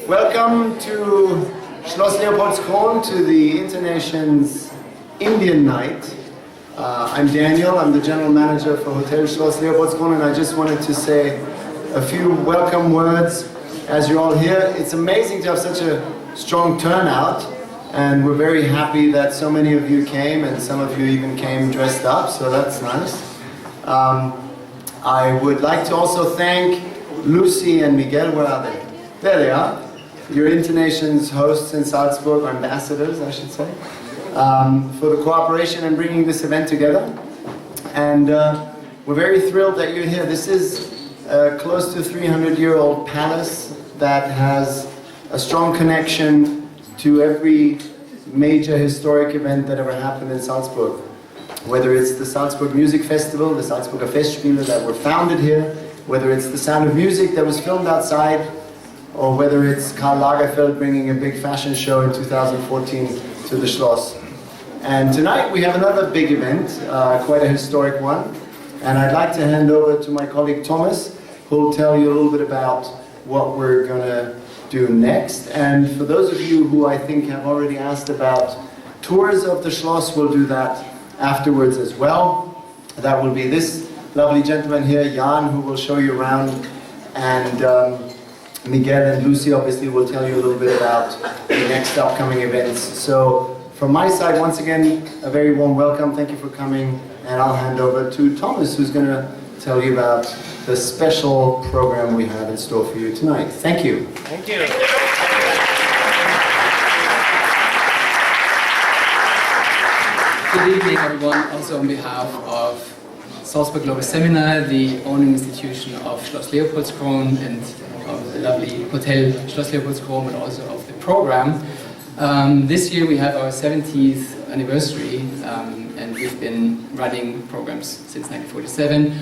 Welcome to Schloss Leopoldskron, to the Internation's Indian Night. I'm Daniel, I'm the General Manager for Hotel Schloss Leopoldskron, and I just wanted to say a few welcome words as you're all here. It's amazing to have such a strong turnout, and we're very happy that so many of you came, and some of you even came dressed up, so that's nice. I would like to also thank Lucy and Miguel. Where are they? There they are. Your Internation's hosts in Salzburg, or ambassadors, I should say, for the cooperation and bringing this event together. And we're very thrilled that you're here. This is a close to 300-year-old palace that has a strong connection to every major historic event that ever happened in Salzburg. Whether it's the Salzburg Music Festival, the Salzburger Festspiele that were founded here, whether it's the Sound of Music that was filmed outside, or whether it's Karl Lagerfeld bringing a big fashion show in 2014 to the Schloss. And tonight we have another big event, quite a historic one. And I'd like to hand over to my colleague Thomas, who will tell you a little bit about what we're going to do next. And for those of you who I think have already asked about tours of the Schloss, we'll do that afterwards as well. That will be this lovely gentleman here, Jan, who will show you around. And Miguel and Lucy obviously will tell you a little bit about the next upcoming events. So from my side, once again, a very warm welcome. Thank you for coming. And I'll hand over to Thomas, who's going to tell you about the special program we have in store for you tonight. Thank you. Thank you. Good evening, everyone. Also on behalf of Salzburg Global Seminar, the owning institution of Schloss Leopoldskron and of the lovely Hotel Schloss Leopoldskron, but also of the program. This year we have our 70th anniversary, and we've been running programs since 1947.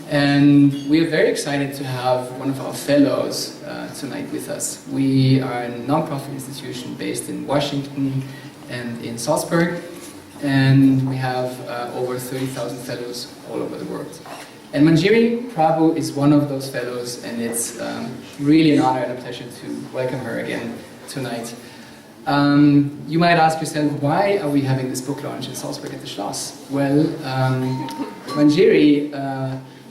And we are very excited to have one of our fellows tonight with us. We are a non-profit institution based in Washington and in Salzburg, and we have over 30,000 fellows all over the world. And Manjiri Prabhu is one of those fellows, and it's really an honor and a pleasure to welcome her again tonight. You might ask yourself, why are we having this book launch in Salzburg at the Schloss? Well, Manjiri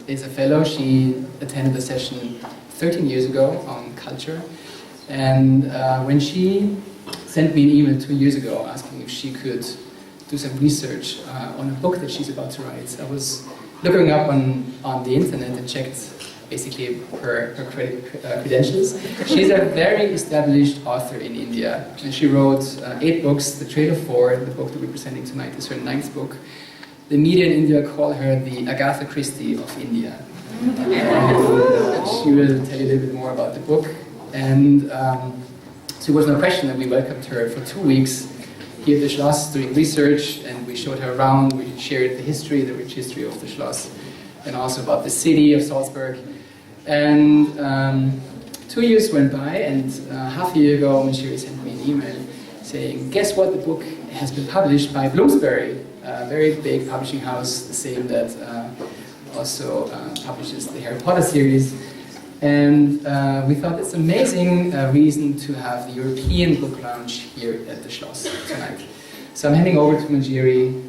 is a fellow. She attended a session 13 years ago on culture, and when she sent me an email 2 years ago asking if she could do some research on a book that she's about to write, I was looking up on the internet and checked basically her credentials. She's a very established author in India, and she wrote 8 books. The Trade of Four, the book that we're presenting tonight, is her 9th book. The media in India call her the Agatha Christie of India. She will tell you a little bit more about the book. And so it was no question that we welcomed her for 2 weeks here at the Schloss doing research, and we showed her around. We shared the history, the rich history of the Schloss, and also about the city of Salzburg. And 2 years went by, and half a year ago, Manjiri sent me an email saying, guess what, the book has been published by Bloomsbury, a very big publishing house, the same that also publishes the Harry Potter series. And we thought it's an amazing reason to have the European book launch here at the Schloss tonight. So I'm handing over to Manjiri.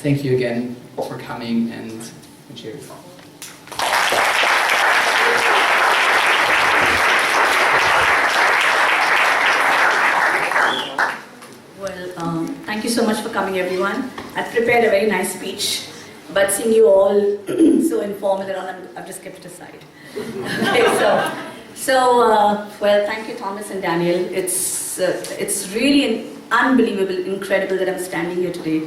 Thank you again for coming, and Manjiri. Well, thank you so much for coming, everyone. I've prepared a very nice speech, but seeing you all so informal and all, I've just kept it aside. Okay, well, thank you, Thomas and Daniel. It's really unbelievable, incredible that I'm standing here today,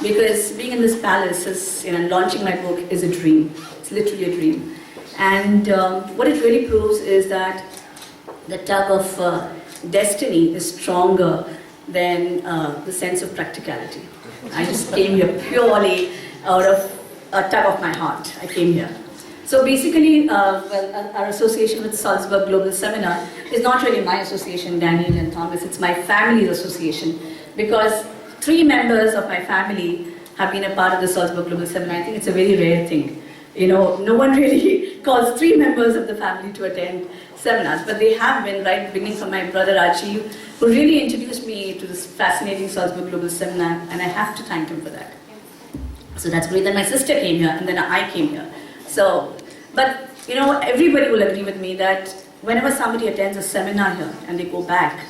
because being in this palace is, launching my book is a dream. It's literally a dream. And what it really proves is that the tug of destiny is stronger than the sense of practicality. I just came here purely out of a tug of my heart. I came here. So basically, our association with Salzburg Global Seminar is not really my association, Daniel and Thomas, it's my family's association, because 3 members of my family have been a part of the Salzburg Global Seminar. I think it's a very rare thing. No one really calls 3 members of the family to attend seminars, but they have been, right, beginning from my brother Rajiv, who really introduced me to this fascinating Salzburg Global Seminar, and I have to thank him for that. So that's great. Then my sister came here, and then I came here. So, but you know, everybody will agree with me that whenever somebody attends a seminar here and they go back,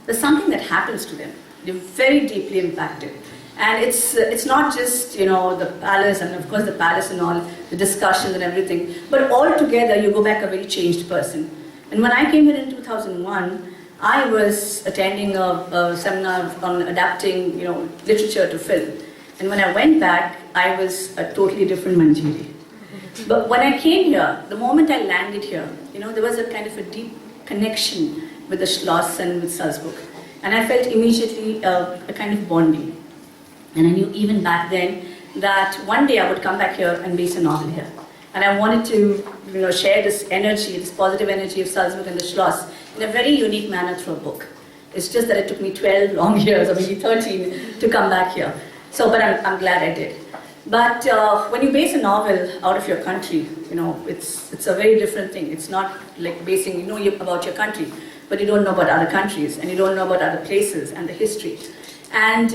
there's something that happens to them. They're very deeply impacted. And it's not just, you know, the palace, and of course the palace and all, the discussions and everything, but all together you go back a very changed person. And when I came here in 2001, I was attending a seminar on adapting, you know, literature to film. And when I went back, I was a totally different Manjiri. But when I came here, the moment I landed here, you know, there was a kind of a deep connection with the Schloss and with Salzburg. And I felt immediately a kind of bonding. And I knew even back then that one day I would come back here and base a novel here. And I wanted to, you know, share this energy, this positive energy of Salzburg and the Schloss in a very unique manner through a book. It's just that it took me 12 long years, or maybe 13, to come back here. So, but I'm glad I did. But when you base a novel out of your country, you know, it's a very different thing. It's not like basing, you know about your country, but you don't know about other countries, and you don't know about other places and the history. And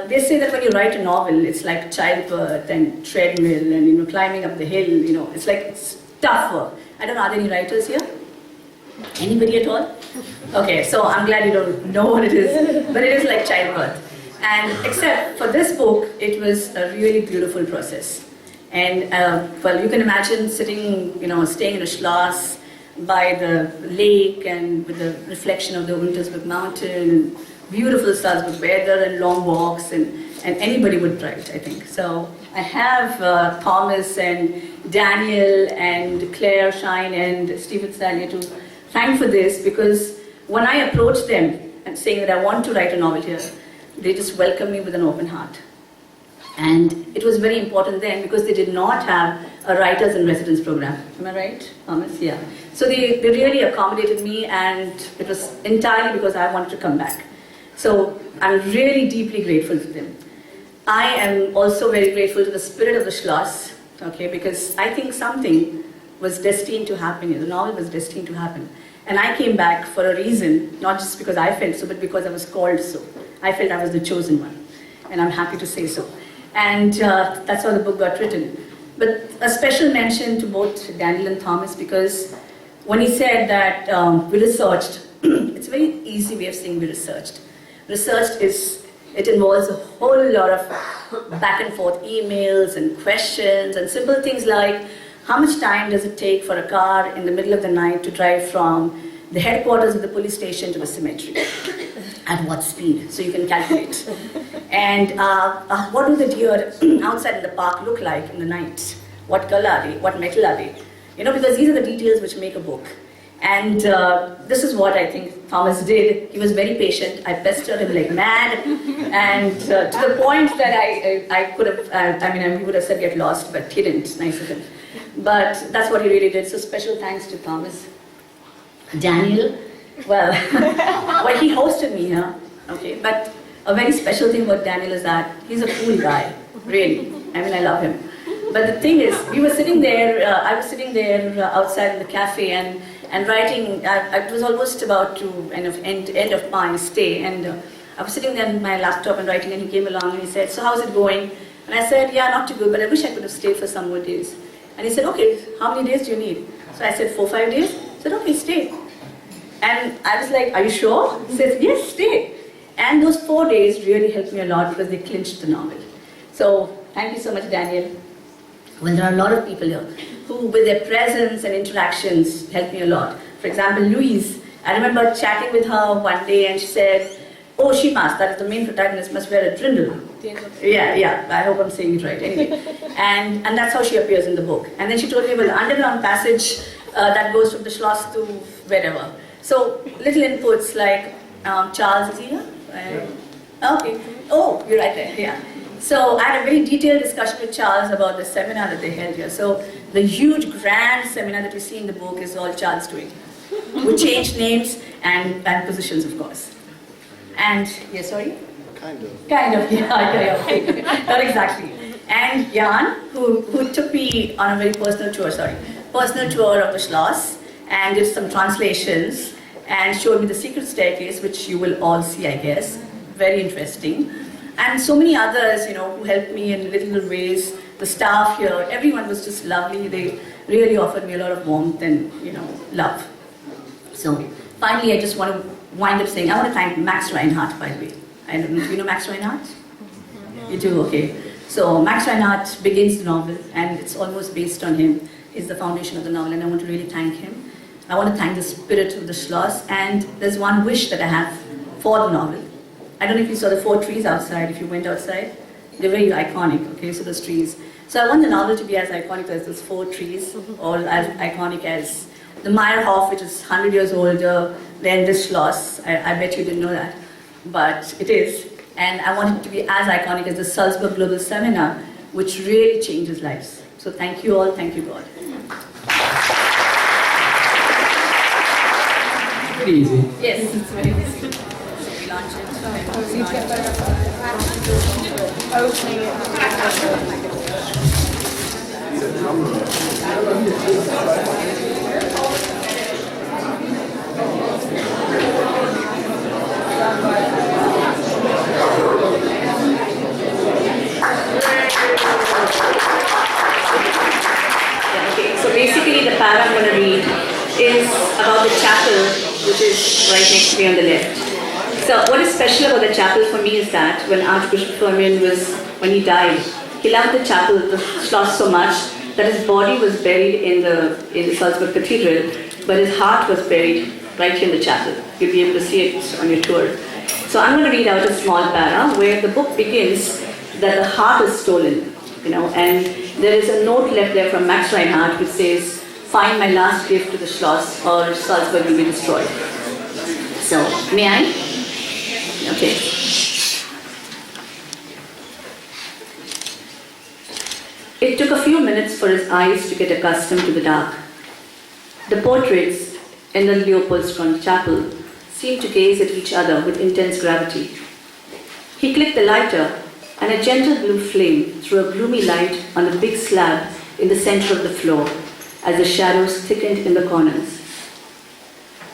they say that when you write a novel, it's like childbirth and treadmill and, you know, climbing up the hill, you know, it's tough work. I don't know, are there any writers here? Anybody at all? Okay, so I'm glad you don't know what it is, but it is like childbirth. And except for this book, it was a really beautiful process. And well, you can imagine sitting, you know, staying in a Schloss by the lake and with the reflection of the Untersberg mountain, beautiful Salzburg weather and long walks, and anybody would write, I think. So I have Thomas and Daniel and Claire Shine and Stephen Salier to thank for this, because when I approached them and saying that I want to write a novel here, they just welcomed me with an open heart. And it was very important then because they did not have a writers in residence program. Am I right, Thomas? Yeah. So they really accommodated me, and it was entirely because I wanted to come back. So I'm really deeply grateful to them. I am also very grateful to the spirit of the Schloss, okay, because I think something was destined to happen here. The novel was destined to happen. And I came back for a reason, not just because I felt so, but because I was called so. I felt I was the chosen one, and I'm happy to say so. And that's how the book got written. But a special mention to both Daniel and Thomas, because when he said that we researched, it's a very easy way of saying we researched. Researched it involves a whole lot of back and forth emails and questions and simple things like, how much time does it take for a car in the middle of the night to drive from the headquarters of the police station to the cemetery? At what speed? So you can calculate. And what do the deer outside in the park look like in the night? What color are they? What metal are they? You know, because these are the details which make a book. And this is what I think Thomas did. He was very patient. I pestered him like mad. And to the point that I could have, I mean, he would have said get lost, but he didn't. Nice of him. But that's what he really did. So special thanks to Thomas. Daniel, well, well, he hosted me here, okay, but a very special thing about Daniel is that he's a cool guy, really. I mean, I love him. But the thing is, we were sitting there, I was sitting there outside in the cafe and writing. I was almost about to end of my stay, and I was sitting there on my laptop and writing, and he came along and he said, so how's it going? And I said, yeah, not too good, but I wish I could have stayed for some more days. And he said, okay, how many days do you need? So I said, 4 or 5 days. He said, okay, stay. And I was like, are you sure? He said, yes, stay. And those 4 days really helped me a lot because they clinched the novel. So thank you so much, Daniel. Well, there are a lot of people here who, with their presence and interactions, helped me a lot. For example, Louise, I remember chatting with her one day and she said, oh, she must, that is the main protagonist, must wear a trindle. Yeah, I hope I'm saying it right. Anyway, and that's how she appears in the book. And then she told me about the underground passage that goes from the Schloss to wherever. So little inputs like Charles is here. Okay. Oh, you're right there. Yeah. So I had a very detailed discussion with Charles about the seminar that they held here. So the huge grand seminar that you see in the book is all Charles doing. We changed names and positions, of course. And yeah, sorry. Kind of, yeah, okay. Not exactly. And Jan, who took me on a very personal tour, personal tour of the Schloss and did some translations and showed me the secret staircase, which you will all see, I guess. Very interesting. And so many others, who helped me in little ways. The staff here, everyone was just lovely. They really offered me a lot of warmth and, love. So finally, I just want to wind up saying, I want to thank Max Reinhardt, by the way. I don't know, do you know Max Reinhardt? You do, okay. So Max Reinhardt begins the novel, and it's almost based on him. He's the foundation of the novel, and I want to really thank him. I want to thank the spirit of the Schloss, and there's one wish that I have for the novel. I don't know if you saw the 4 trees outside, if you went outside. They're very iconic, okay, so those trees. So I want the novel to be as iconic as those 4 trees, or as iconic as the Meyerhof, which is 100 years older than this Schloss. I bet you didn't know that, but it is. And I want it to be as iconic as the Salzburg Global Seminar, which really changes lives. So thank you all, thank you God. Pretty easy. Yes, it's very easy. Launch So basically the para I'm going to read is about the chapel, which is right next to me on the left. So what is special about the chapel for me is that when Archbishop Firmin when he died, he loved the chapel, the Schloss so much that his body was buried in the Salzburg Cathedral, but his heart was buried right here in the chapel. You'll be able to see it on your tour. So I'm going to read out a small para where the book begins that the heart is stolen, and there is a note left there from Max Reinhardt which says, "Find my last gift to the Schloss or Salzburg will be destroyed." So, may I? Okay. It took a few minutes for his eyes to get accustomed to the dark. The portraits in the Leopoldskron chapel seemed to gaze at each other with intense gravity. He clicked the lighter, and a gentle blue flame threw a gloomy light on the big slab in the center of the floor as the shadows thickened in the corners.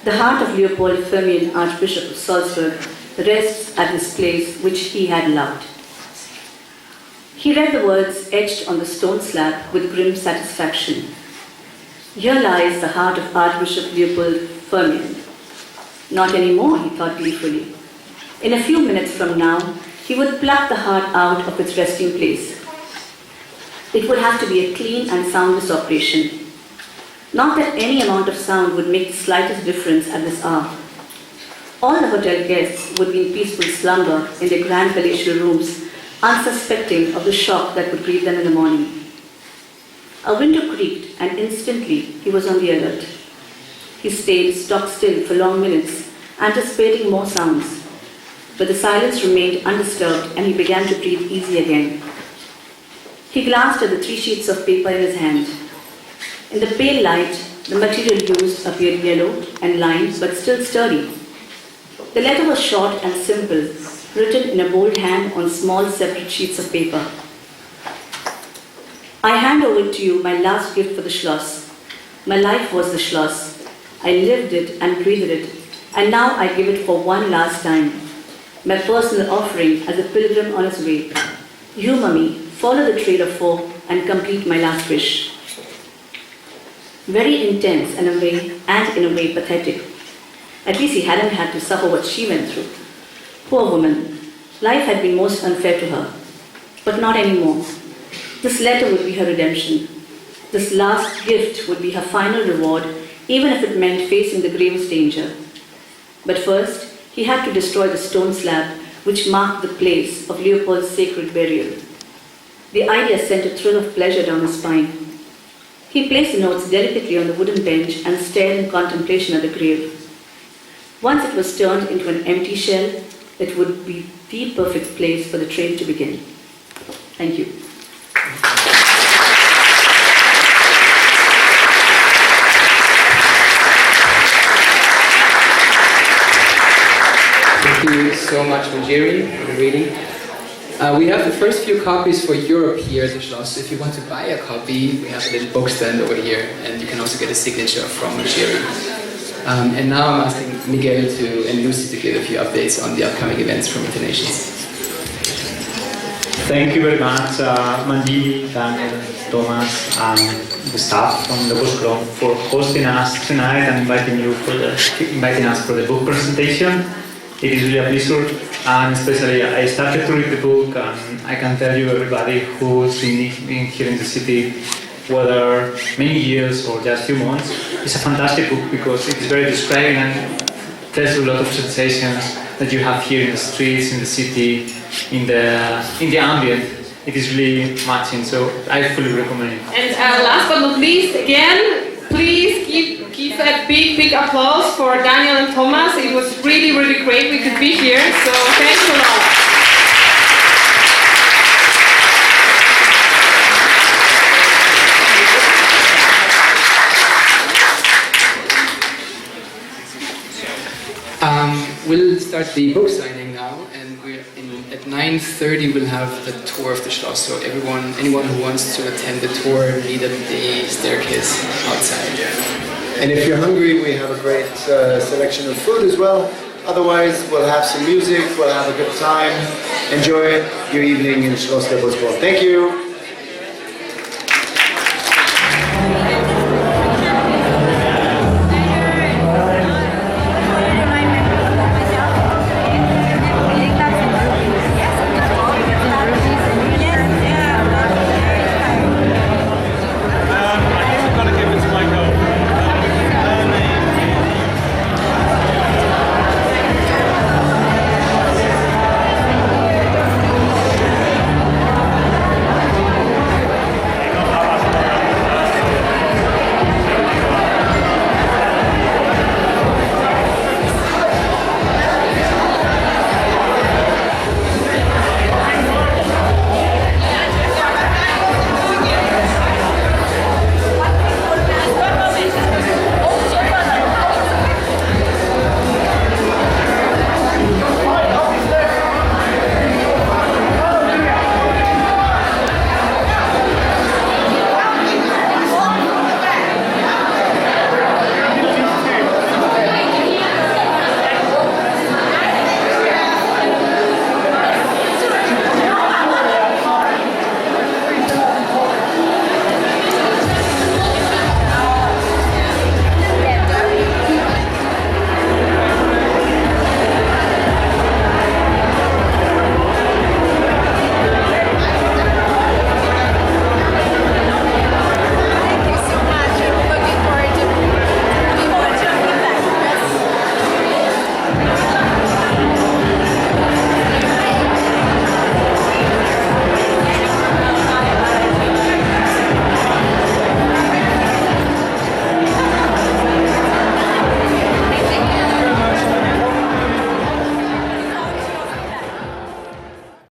The heart of Leopold Firmin, Archbishop of Salzburg, rests at this place which he had loved. He read the words etched on the stone slab with grim satisfaction. Here lies the heart of Archbishop Leopold Firmin. Not anymore, he thought gleefully. In a few minutes from now, he would pluck the heart out of its resting place. It would have to be a clean and soundless operation. Not that any amount of sound would make the slightest difference at this hour. All the hotel guests would be in peaceful slumber in their grand palatial rooms, unsuspecting of the shock that would greet them in the morning. A window creaked, and instantly he was on the alert. He stayed stock still for long minutes, anticipating more sounds. But the silence remained undisturbed, and he began to breathe easy again. He glanced at the 3 sheets of paper in his hand. In the pale light, the material used appeared yellow and lined, but still sturdy. The letter was short and simple, written in a bold hand on small separate sheets of paper. I hand over to you my last gift for the Schloss. My life was the Schloss. I lived it and breathed it, and now I give it for one last time. My personal offering as a pilgrim on his way. Humor me, follow the trail of 4, and complete my last wish. Very intense in a way pathetic. At least he hadn't had to suffer what she went through. Poor woman. Life had been most unfair to her. But not anymore. This letter would be her redemption. This last gift would be her final reward, even if it meant facing the gravest danger. But first, he had to destroy the stone slab which marked the place of Leopold's sacred burial. The idea sent a thrill of pleasure down his spine. He placed the notes delicately on the wooden bench and stared in contemplation at the grave. Once it was turned into an empty shell, it would be the perfect place for the train to begin. Thank you. Thank you so much, Manjiri, for the reading. We have the first few copies for Europe here at the Schloss. If you want to buy a copy, we have a little book stand over here, and you can also get a signature from Manjiri. And now I'm asking Miguel and Lucy to give a few updates on the upcoming events from Internations. Thank you very much, Manjiri, Daniel, Thomas, and the staff from Leopoldskron for hosting us tonight and inviting us for the book presentation. It is really a pleasure, and especially I started to read the book, and I can tell you, everybody who's been here in the city, whether many years or just few months, it's a fantastic book because it is very describing and tells you a lot of sensations that you have here in the streets, in the city, in the ambient. It is really matching, so I fully recommend it. And last but not least, again, please give a big applause for Daniel and Thomas. It was really great we could be here, so thanks a lot. We'll start the book signing now, and at 9:30 we'll have the tour of the Schloss. So anyone who wants to attend the tour, meet at the staircase outside. And if you're hungry, we have a great selection of food as well. Otherwise, we'll have some music, we'll have a good time. Enjoy your evening in Schloss Leopoldskron. Thank you.